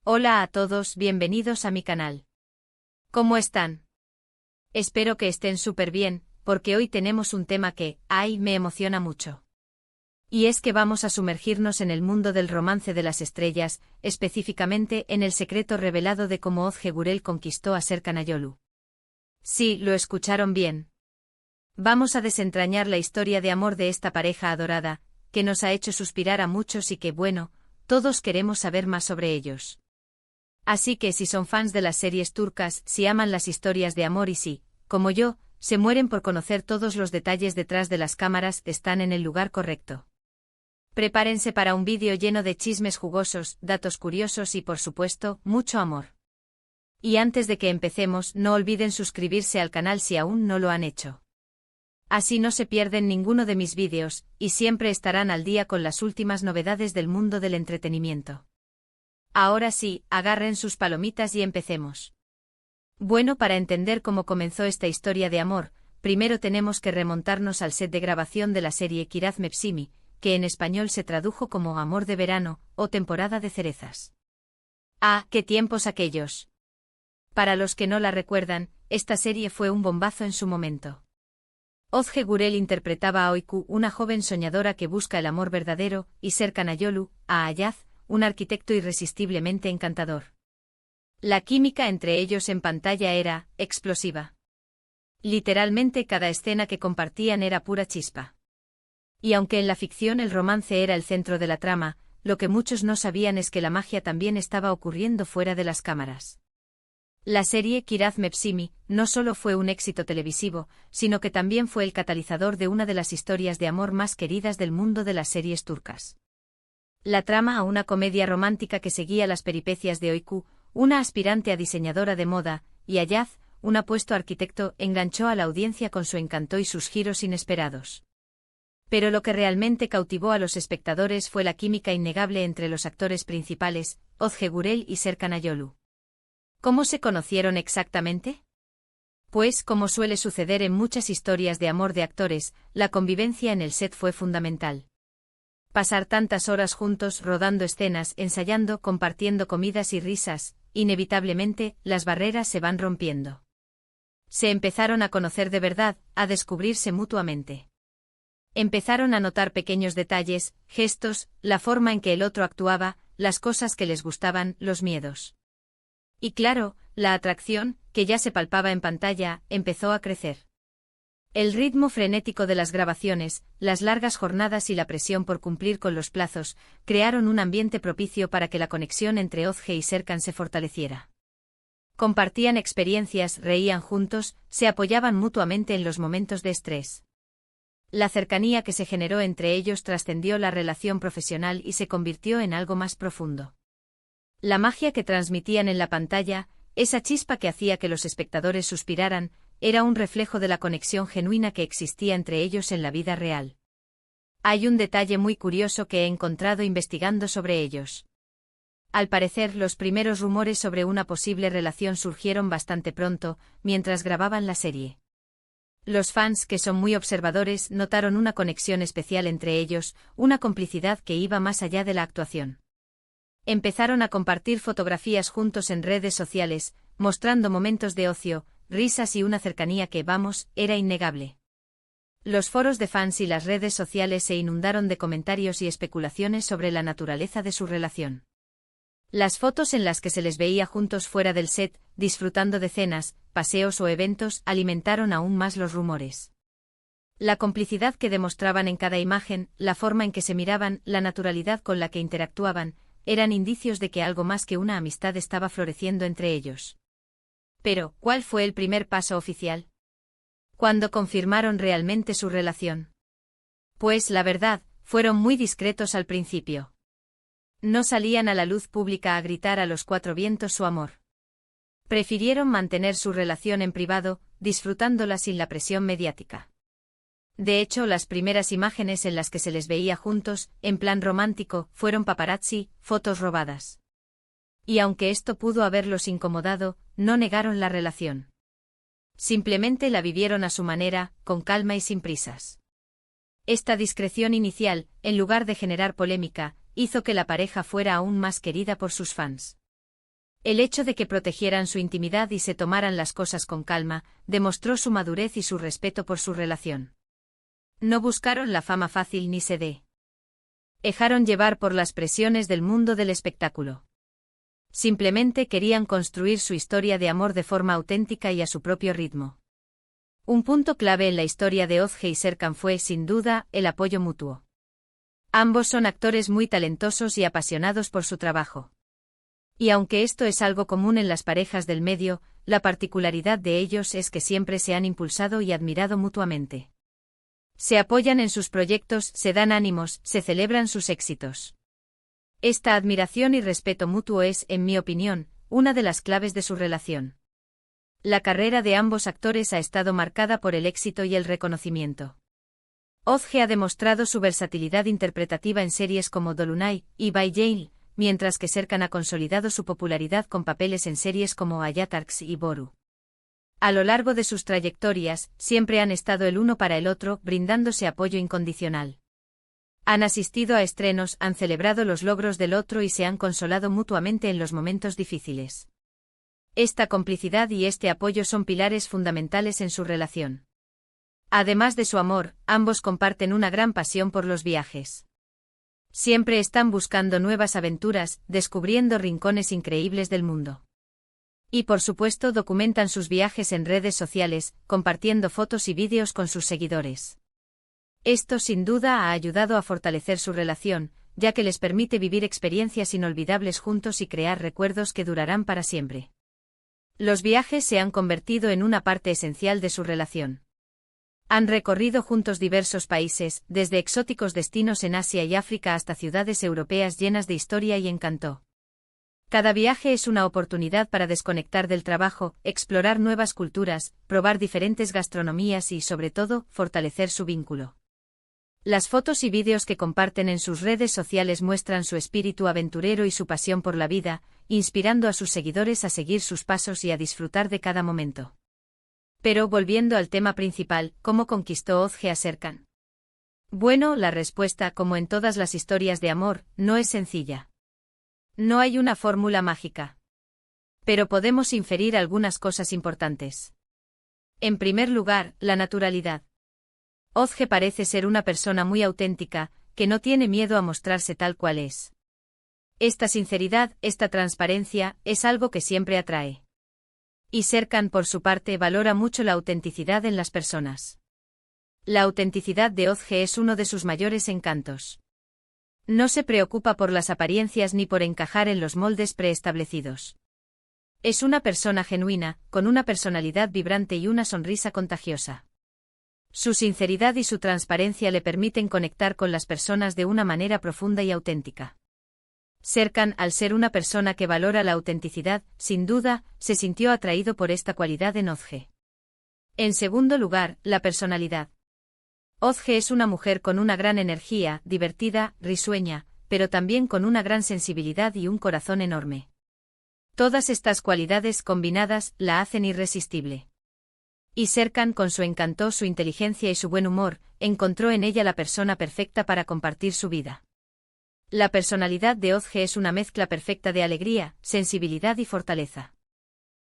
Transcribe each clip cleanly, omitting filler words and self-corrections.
Hola a todos, bienvenidos a mi canal. ¿Cómo están? Espero que estén súper bien, porque hoy tenemos un tema que, me emociona mucho. Y es que vamos a sumergirnos en el mundo del romance de las estrellas, específicamente en el secreto revelado de cómo Ozge-Gurel conquistó a Serkan Ayolu. Sí, lo escucharon bien. Vamos a desentrañar la historia de amor de esta pareja adorada, que nos ha hecho suspirar a muchos y que, bueno, todos queremos saber más sobre ellos. Así que si son fans de las series turcas, si aman las historias de amor y si, como yo, se mueren por conocer todos los detalles detrás de las cámaras, están en el lugar correcto. Prepárense para un vídeo lleno de chismes jugosos, datos curiosos y por supuesto, mucho amor. Y antes de que empecemos, no olviden suscribirse al canal si aún no lo han hecho. Así no se pierden ninguno de mis vídeos, y siempre estarán al día con las últimas novedades del mundo del entretenimiento. Ahora sí, agarren sus palomitas y empecemos. Bueno, para entender cómo comenzó esta historia de amor, primero tenemos que remontarnos al set de grabación de la serie Kiraz Mevsimi, que en español se tradujo como Amor de verano, o Temporada de cerezas. ¡Ah, qué tiempos aquellos! Para los que no la recuerdan, esta serie fue un bombazo en su momento. Ozge-Gurel interpretaba a Öykü, una joven soñadora que busca el amor verdadero, y Serkan Ayolu, a Ayaz, un arquitecto irresistiblemente encantador. La química entre ellos en pantalla era explosiva. Literalmente cada escena que compartían era pura chispa. Y aunque en la ficción el romance era el centro de la trama, lo que muchos no sabían es que la magia también estaba ocurriendo fuera de las cámaras. La serie Kiraz Mevsimi no solo fue un éxito televisivo, sino que también fue el catalizador de una de las historias de amor más queridas del mundo de las series turcas. La trama a una comedia romántica que seguía las peripecias de Öykü, una aspirante a diseñadora de moda, y Ayaz, un apuesto arquitecto, enganchó a la audiencia con su encanto y sus giros inesperados. Pero lo que realmente cautivó a los espectadores fue la química innegable entre los actores principales, Ozge-Gurel y Serkan Ayolu. ¿Cómo se conocieron exactamente? Pues, como suele suceder en muchas historias de amor de actores, la convivencia en el set fue fundamental. Pasar tantas horas juntos rodando escenas, ensayando, compartiendo comidas y risas, inevitablemente, las barreras se van rompiendo. Se empezaron a conocer de verdad, a descubrirse mutuamente. Empezaron a notar pequeños detalles, gestos, la forma en que el otro actuaba, las cosas que les gustaban, los miedos. Y claro, la atracción, que ya se palpaba en pantalla, empezó a crecer. El ritmo frenético de las grabaciones, las largas jornadas y la presión por cumplir con los plazos, crearon un ambiente propicio para que la conexión entre Ozge y Serkan se fortaleciera. Compartían experiencias, reían juntos, se apoyaban mutuamente en los momentos de estrés. La cercanía que se generó entre ellos trascendió la relación profesional y se convirtió en algo más profundo. La magia que transmitían en la pantalla, esa chispa que hacía que los espectadores suspiraran, era un reflejo de la conexión genuina que existía entre ellos en la vida real. Hay un detalle muy curioso que he encontrado investigando sobre ellos. Al parecer, los primeros rumores sobre una posible relación surgieron bastante pronto, mientras grababan la serie. Los fans, que son muy observadores, notaron una conexión especial entre ellos, una complicidad que iba más allá de la actuación. Empezaron a compartir fotografías juntos en redes sociales, mostrando momentos de ocio, risas y una cercanía que, era innegable. Los foros de fans y las redes sociales se inundaron de comentarios y especulaciones sobre la naturaleza de su relación. Las fotos en las que se les veía juntos fuera del set, disfrutando de cenas, paseos o eventos, alimentaron aún más los rumores. La complicidad que demostraban en cada imagen, la forma en que se miraban, la naturalidad con la que interactuaban, eran indicios de que algo más que una amistad estaba floreciendo entre ellos. Pero, ¿cuál fue el primer paso oficial? ¿Cuándo confirmaron realmente su relación? Pues la verdad, fueron muy discretos al principio. No salían a la luz pública a gritar a los cuatro vientos su amor. Prefirieron mantener su relación en privado, disfrutándola sin la presión mediática. De hecho, las primeras imágenes en las que se les veía juntos, en plan romántico, fueron paparazzi, fotos robadas. Y aunque esto pudo haberlos incomodado, no negaron la relación. Simplemente la vivieron a su manera, con calma y sin prisas. Esta discreción inicial, en lugar de generar polémica, hizo que la pareja fuera aún más querida por sus fans. El hecho de que protegieran su intimidad y se tomaran las cosas con calma, demostró su madurez y su respeto por su relación. No buscaron la fama fácil ni se dejaron llevar por las presiones del mundo del espectáculo. Simplemente querían construir su historia de amor de forma auténtica y a su propio ritmo. Un punto clave en la historia de Ozge y Serkan fue, sin duda, el apoyo mutuo. Ambos son actores muy talentosos y apasionados por su trabajo. Y aunque esto es algo común en las parejas del medio, la particularidad de ellos es que siempre se han impulsado y admirado mutuamente. Se apoyan en sus proyectos, se dan ánimos, se celebran sus éxitos. Esta admiración y respeto mutuo es, en mi opinión, una de las claves de su relación. La carrera de ambos actores ha estado marcada por el éxito y el reconocimiento. Ozge ha demostrado su versatilidad interpretativa en series como Dolunay y By Jail, mientras que Serkan ha consolidado su popularidad con papeles en series como Ayatarks y Boru. A lo largo de sus trayectorias, siempre han estado el uno para el otro, brindándose apoyo incondicional. Han asistido a estrenos, han celebrado los logros del otro y se han consolado mutuamente en los momentos difíciles. Esta complicidad y este apoyo son pilares fundamentales en su relación. Además de su amor, ambos comparten una gran pasión por los viajes. Siempre están buscando nuevas aventuras, descubriendo rincones increíbles del mundo. Y por supuesto documentan sus viajes en redes sociales, compartiendo fotos y vídeos con sus seguidores. Esto sin duda ha ayudado a fortalecer su relación, ya que les permite vivir experiencias inolvidables juntos y crear recuerdos que durarán para siempre. Los viajes se han convertido en una parte esencial de su relación. Han recorrido juntos diversos países, desde exóticos destinos en Asia y África hasta ciudades europeas llenas de historia y encanto. Cada viaje es una oportunidad para desconectar del trabajo, explorar nuevas culturas, probar diferentes gastronomías y, sobre todo, fortalecer su vínculo. Las fotos y vídeos que comparten en sus redes sociales muestran su espíritu aventurero y su pasión por la vida, inspirando a sus seguidores a seguir sus pasos y a disfrutar de cada momento. Pero volviendo al tema principal, ¿cómo conquistó Ozge a Serkan? Bueno, la respuesta, como en todas las historias de amor, no es sencilla. No hay una fórmula mágica. Pero podemos inferir algunas cosas importantes. En primer lugar, la naturalidad. Ozge parece ser una persona muy auténtica, que no tiene miedo a mostrarse tal cual es. Esta sinceridad, esta transparencia, es algo que siempre atrae. Y Serkan, por su parte, valora mucho la autenticidad en las personas. La autenticidad de Ozge es uno de sus mayores encantos. No se preocupa por las apariencias ni por encajar en los moldes preestablecidos. Es una persona genuina, con una personalidad vibrante y una sonrisa contagiosa. Su sinceridad y su transparencia le permiten conectar con las personas de una manera profunda y auténtica. Serkan, al ser una persona que valora la autenticidad, sin duda, se sintió atraído por esta cualidad en Ozge. En segundo lugar, la personalidad. Ozge es una mujer con una gran energía, divertida, risueña, pero también con una gran sensibilidad y un corazón enorme. Todas estas cualidades combinadas la hacen irresistible. Y Serkan, con su encanto, su inteligencia y su buen humor, encontró en ella la persona perfecta para compartir su vida. La personalidad de Ozge es una mezcla perfecta de alegría, sensibilidad y fortaleza.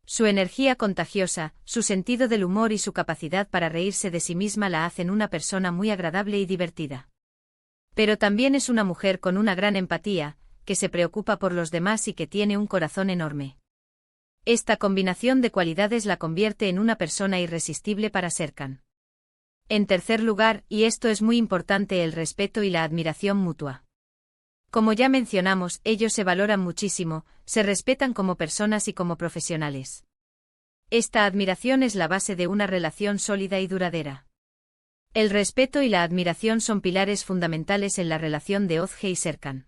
Su energía contagiosa, su sentido del humor y su capacidad para reírse de sí misma la hacen una persona muy agradable y divertida. Pero también es una mujer con una gran empatía, que se preocupa por los demás y que tiene un corazón enorme. Esta combinación de cualidades la convierte en una persona irresistible para Serkan. En tercer lugar, y esto es muy importante, el respeto y la admiración mutua. Como ya mencionamos, ellos se valoran muchísimo, se respetan como personas y como profesionales. Esta admiración es la base de una relación sólida y duradera. El respeto y la admiración son pilares fundamentales en la relación de Ozge y Serkan.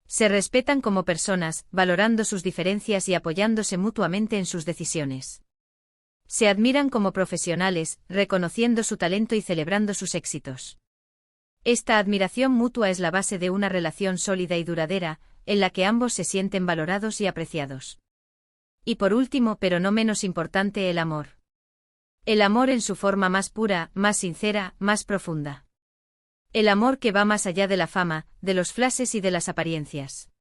Se respetan como personas, valorando sus diferencias y apoyándose mutuamente en sus decisiones. Se admiran como profesionales, reconociendo su talento y celebrando sus éxitos. Esta admiración mutua es la base de una relación sólida y duradera, en la que ambos se sienten valorados y apreciados. Y por último, pero no menos importante, el amor. El amor en su forma más pura, más sincera, más profunda. El amor que va más allá de la fama, de los flashes y de las apariencias.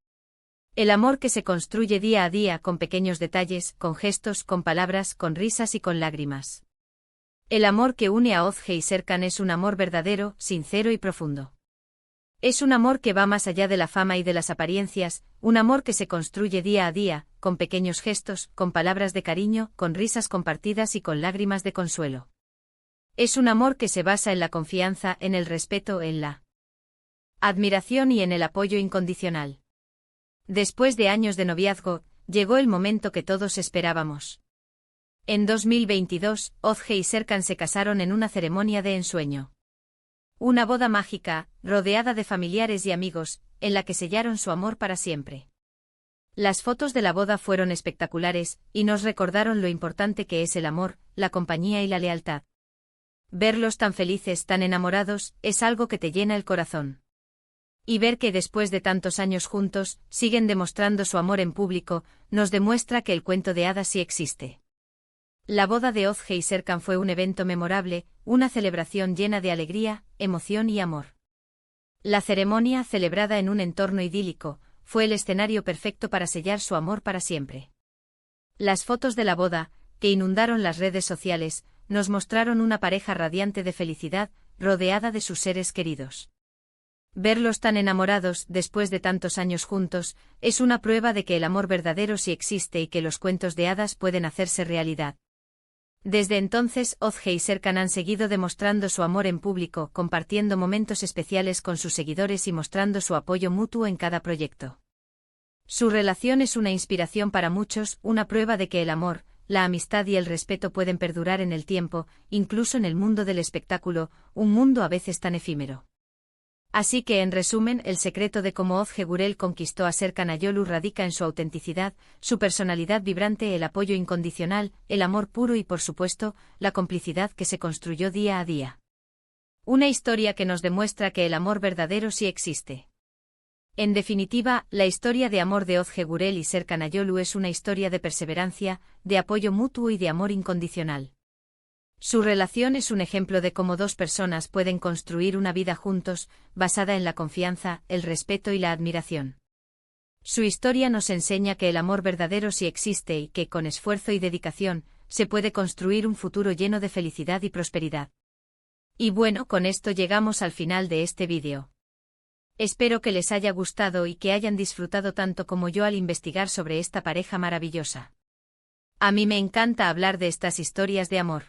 El amor que se construye día a día con pequeños detalles, con gestos, con palabras, con risas y con lágrimas. El amor que une a Ozge y Serkan es un amor verdadero, sincero y profundo. Es un amor que va más allá de la fama y de las apariencias, un amor que se construye día a día, con pequeños gestos, con palabras de cariño, con risas compartidas y con lágrimas de consuelo. Es un amor que se basa en la confianza, en el respeto, en la admiración y en el apoyo incondicional. Después de años de noviazgo, llegó el momento que todos esperábamos. En 2022, Ozge y Serkan se casaron en una ceremonia de ensueño. Una boda mágica, rodeada de familiares y amigos, en la que sellaron su amor para siempre. Las fotos de la boda fueron espectaculares, y nos recordaron lo importante que es el amor, la compañía y la lealtad. Verlos tan felices, tan enamorados, es algo que te llena el corazón. Y ver que después de tantos años juntos, siguen demostrando su amor en público, nos demuestra que el cuento de hadas sí existe. La boda de Ozge y Serkan fue un evento memorable, una celebración llena de alegría, emoción y amor. La ceremonia, celebrada en un entorno idílico, fue el escenario perfecto para sellar su amor para siempre. Las fotos de la boda, que inundaron las redes sociales, nos mostraron una pareja radiante de felicidad, rodeada de sus seres queridos. Verlos tan enamorados, después de tantos años juntos, es una prueba de que el amor verdadero sí existe y que los cuentos de hadas pueden hacerse realidad. Desde entonces, Ozge y Serkan han seguido demostrando su amor en público, compartiendo momentos especiales con sus seguidores y mostrando su apoyo mutuo en cada proyecto. Su relación es una inspiración para muchos, una prueba de que el amor, la amistad y el respeto pueden perdurar en el tiempo, incluso en el mundo del espectáculo, un mundo a veces tan efímero. Así que, en resumen, el secreto de cómo Ozge Gurel conquistó a Serkan Ayolu radica en su autenticidad, su personalidad vibrante, el apoyo incondicional, el amor puro y, por supuesto, la complicidad que se construyó día a día. Una historia que nos demuestra que el amor verdadero sí existe. En definitiva, la historia de amor de Ozge Gurel y Serkan Ayolu es una historia de perseverancia, de apoyo mutuo y de amor incondicional. Su relación es un ejemplo de cómo dos personas pueden construir una vida juntos, basada en la confianza, el respeto y la admiración. Su historia nos enseña que el amor verdadero sí existe y que, con esfuerzo y dedicación, se puede construir un futuro lleno de felicidad y prosperidad. Y bueno, con esto llegamos al final de este vídeo. Espero que les haya gustado y que hayan disfrutado tanto como yo al investigar sobre esta pareja maravillosa. A mí me encanta hablar de estas historias de amor.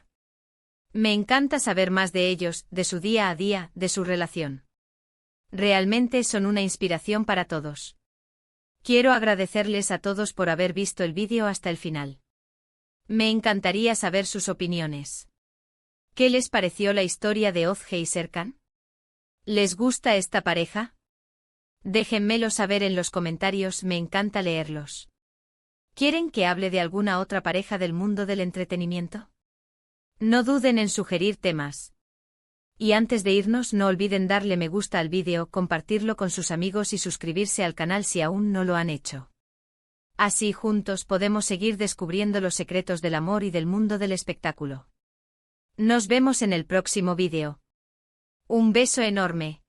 Me encanta saber más de ellos, de su día a día, de su relación. Realmente son una inspiración para todos. Quiero agradecerles a todos por haber visto el vídeo hasta el final. Me encantaría saber sus opiniones. ¿Qué les pareció la historia de Ozge y Serkan? ¿Les gusta esta pareja? Déjenmelo saber en los comentarios, me encanta leerlos. ¿Quieren que hable de alguna otra pareja del mundo del entretenimiento? No duden en sugerir temas. Y antes de irnos, no olviden darle me gusta al vídeo, compartirlo con sus amigos y suscribirse al canal si aún no lo han hecho. Así juntos podemos seguir descubriendo los secretos del amor y del mundo del espectáculo. Nos vemos en el próximo vídeo. Un beso enorme.